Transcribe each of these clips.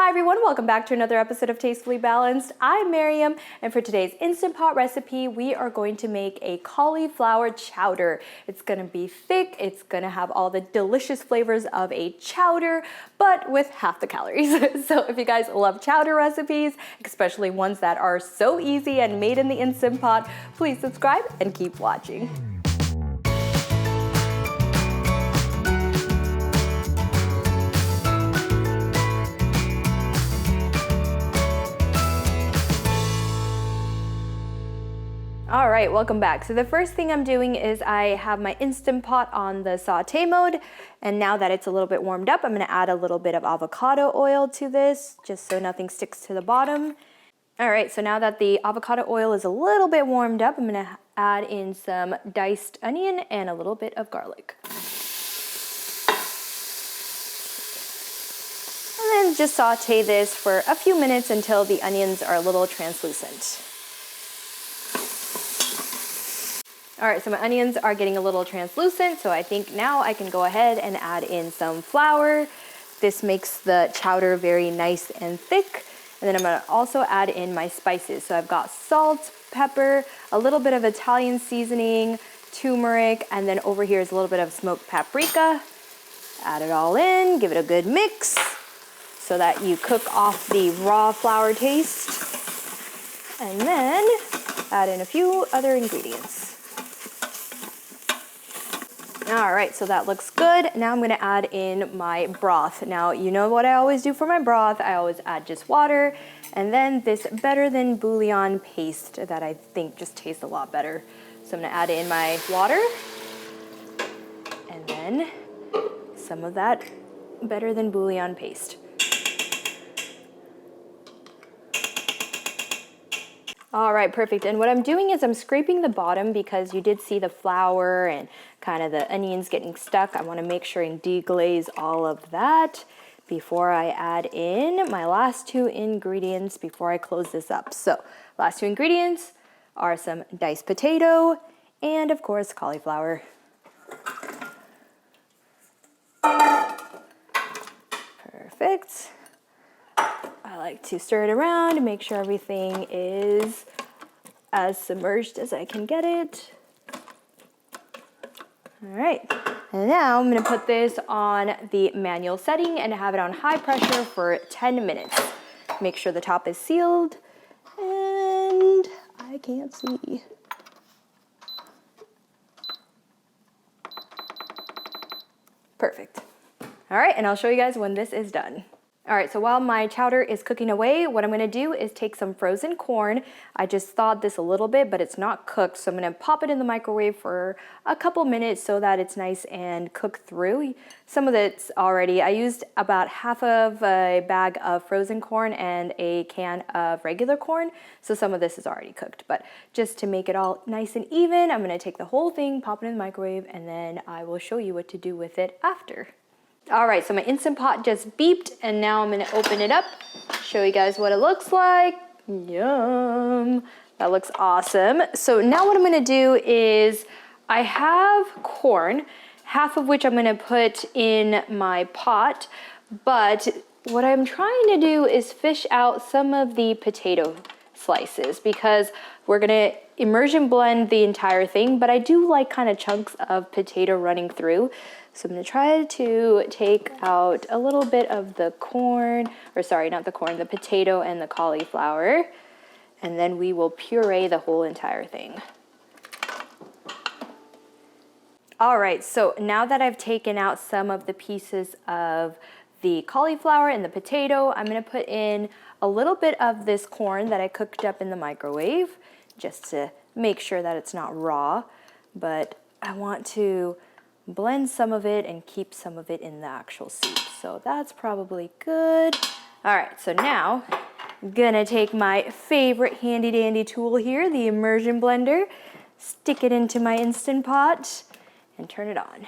Hi everyone, welcome back to another episode of Tastefully Balanced. I'm Miriam, and for today's Instant Pot recipe, we are going to make a cauliflower chowder. It's gonna be thick, it's gonna have all the delicious flavors of a chowder, but with half the calories. So if you guys love chowder recipes, especially ones that are so easy and made in the Instant Pot, please subscribe and keep watching. All right, welcome back. So the first thing I'm doing is I have my Instant Pot on the saute mode, and now that it's a little bit warmed up, I'm gonna add a little bit of avocado oil to this, just so nothing sticks to the bottom. All right, so now that the avocado oil is a little bit warmed up, I'm gonna add in some diced onion and a little bit of garlic. And then just saute this for a few minutes until the onions are a little translucent. All right, so my onions are getting a little translucent, so I think now I can go ahead and add in some flour. This makes the chowder very nice and thick. And then I'm gonna also add in my spices. So I've got salt, pepper, a little bit of Italian seasoning, turmeric, and then over here is a little bit of smoked paprika. Add it all in, give it a good mix so that you cook off the raw flour taste. And then add in a few other ingredients. All right, so that looks good. Now I'm gonna add in my broth. Now, you know what I always do for my broth. I always add just water, and then this better than bouillon paste that I think just tastes a lot better. So I'm gonna add in my water, and then some of that better than bouillon paste. All right, perfect. And what I'm doing is I'm scraping the bottom because you did see the flour and kind of the onions getting stuck. I want to make sure and deglaze all of that before I add in my last two ingredients before I close this up. So last two ingredients are some diced potato and of course cauliflower. Perfect. I like to stir it around and make sure everything is as submerged as I can get it. All right, and now I'm gonna put this on the manual setting and have it on high pressure for 10 minutes. Make sure the top is sealed, and I can't see. Perfect. All right, and I'll show you guys when this is done. All right, so while my chowder is cooking away, what I'm gonna do is take some frozen corn. I just thawed this a little bit, but it's not cooked, so I'm gonna pop it in the microwave for a couple minutes so that it's nice and cooked through. Some of it's already, I used about half of a bag of frozen corn and a can of regular corn, so some of this is already cooked. But just to make it all nice and even, I'm gonna take the whole thing, pop it in the microwave, and then I will show you what to do with it after. All right, so my Instant Pot just beeped, and now I'm gonna open it up, show you guys what it looks like. Yum, that looks awesome. So now what I'm gonna do is, I have corn, half of which I'm gonna put in my pot, but what I'm trying to do is fish out some of the potato slices because we're gonna immersion blend the entire thing, but I do like kind of chunks of potato running through. So I'm gonna try to take out a little bit of the corn, or sorry, not the corn, the potato and the cauliflower, and then we will puree the whole entire thing. All right, so now that I've taken out some of the pieces of the cauliflower and the potato, I'm gonna put in a little bit of this corn that I cooked up in the microwave, just to make sure that it's not raw, but I want to blend some of it and keep some of it in the actual soup. So that's probably good. All right, so now I'm gonna take my favorite handy dandy tool here, the immersion blender, stick it into my Instant Pot and turn it on.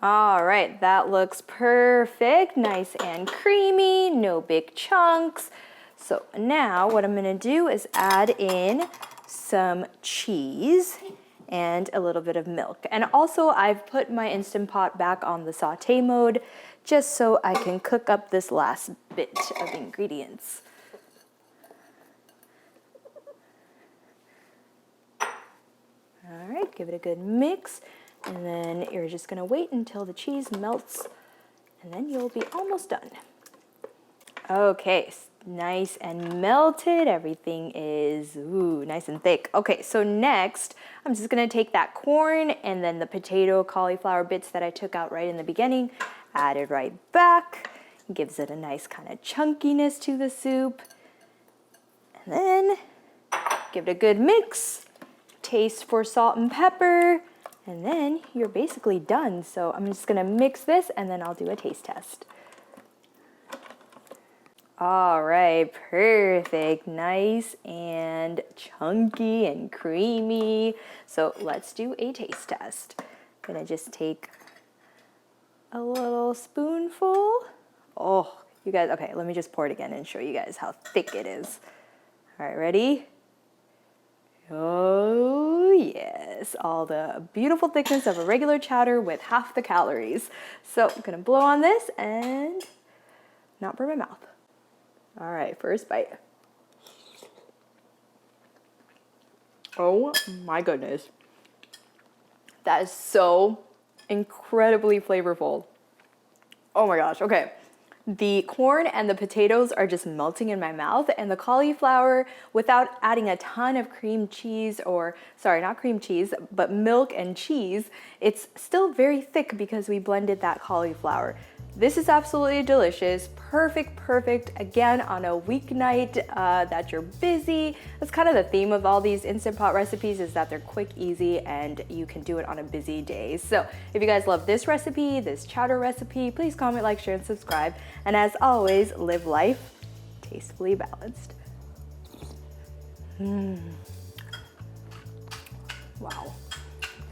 All right, that looks perfect, nice and creamy, no big chunks. So now what I'm gonna do is add in some cheese and a little bit of milk. And also I've put my Instant Pot back on the saute mode just so I can cook up this last bit of ingredients. All right, give it a good mix, and then you're just gonna wait until the cheese melts, and then you'll be almost done. Okay, nice and melted. Everything is nice and thick. Okay, so next, I'm just gonna take that corn and then the potato cauliflower bits that I took out right in the beginning, add it right back. Gives it a nice kind of chunkiness to the soup. And then give it a good mix. Taste for salt and pepper, and then you're basically done. So I'm just gonna mix this and then I'll do a taste test. All right, perfect, nice and chunky and creamy. So let's do a taste test. Gonna just take a little spoonful. Oh, you guys, okay, let me just pour it again and show you guys how thick it is. All right, ready? Oh yes, all the beautiful thickness of a regular chowder with half the calories. So I'm gonna blow on this and not burn my mouth. All right, first bite. Oh my goodness. That is so incredibly flavorful. Oh my gosh, okay. The corn and the potatoes are just melting in my mouth, and the cauliflower, without adding a ton of cream cheese, or sorry, not cream cheese, but milk and cheese, it's still very thick because we blended that cauliflower. This is absolutely delicious, perfect, again, on a weeknight that you're busy. That's kind of the theme of all these Instant Pot recipes, is that they're quick, easy, and you can do it on a busy day. So if you guys love this recipe, this chowder recipe, please comment, like, share, and subscribe. And as always, live life tastefully balanced. Wow.